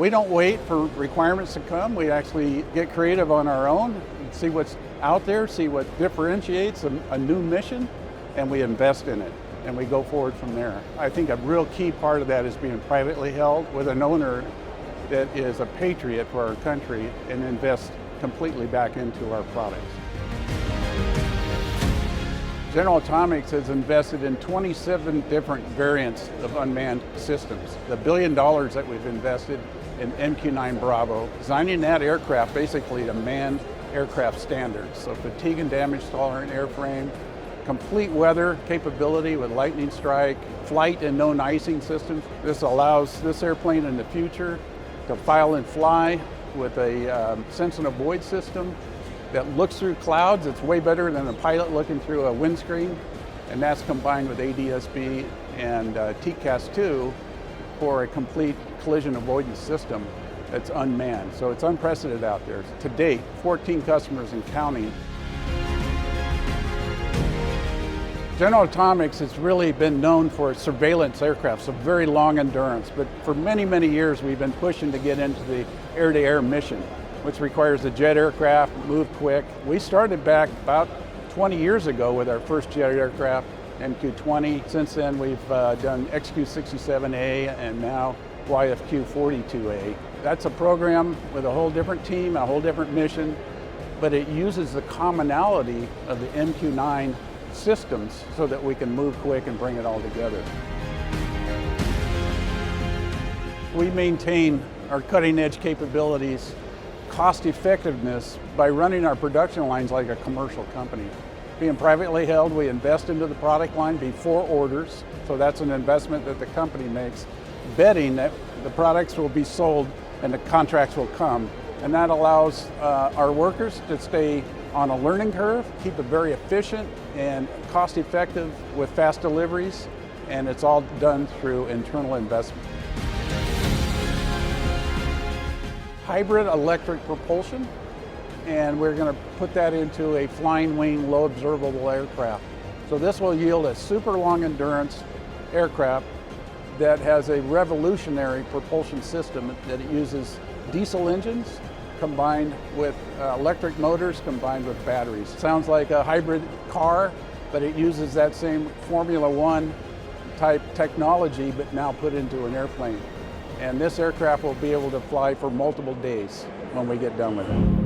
We don't wait for requirements to come. We actually get creative on our own, see what's out there, see what differentiates a new mission, and we invest in it, and we go forward from there. I think a real key part of that is being privately held with an owner that is a patriot for our country and invests completely back into our products. General Atomics has invested in 27 different variants of unmanned systems. The $1 billion that we've invested in MQ-9 Bravo, designing that aircraft basically to manned aircraft standards. So fatigue and damage tolerant airframe, complete weather capability with lightning strike, flight and known icing systems. This allows this airplane in the future to file and fly with a sense and avoid system that looks through clouds. It's way better than a pilot looking through a windscreen, and that's combined with ADS-B and TCAS-2 for a complete collision avoidance system that's unmanned. So it's unprecedented out there. To date, 14 customers and counting. General Atomics has really been known for surveillance aircraft, so very long endurance, but for many, many years we've been pushing to get into the air-to-air mission, which requires a jet aircraft, move quick. We started back about 20 years ago with our first jet aircraft, MQ-20. Since then we've done XQ-67A and now YFQ-42A. That's a program with a whole different team, a whole different mission, but it uses the commonality of the MQ-9 systems so that we can move quick and bring it all together. We maintain our cutting edge capabilities, cost effectiveness by running our production lines like a commercial company. Being privately held, we invest into the product line before orders, so that's an investment that the company makes, betting that the products will be sold and the contracts will come. And that allows our workers to stay on a learning curve, keep it very efficient and cost effective with fast deliveries, and it's all done through internal investment. Hybrid electric propulsion, and we're going to put that into a flying wing low observable aircraft. So this will yield a super long endurance aircraft that has a revolutionary propulsion system that it uses diesel engines combined with electric motors combined with batteries. Sounds like a hybrid car, but it uses that same Formula One type technology, but now put into an airplane. And this aircraft will be able to fly for multiple days when we get done with it.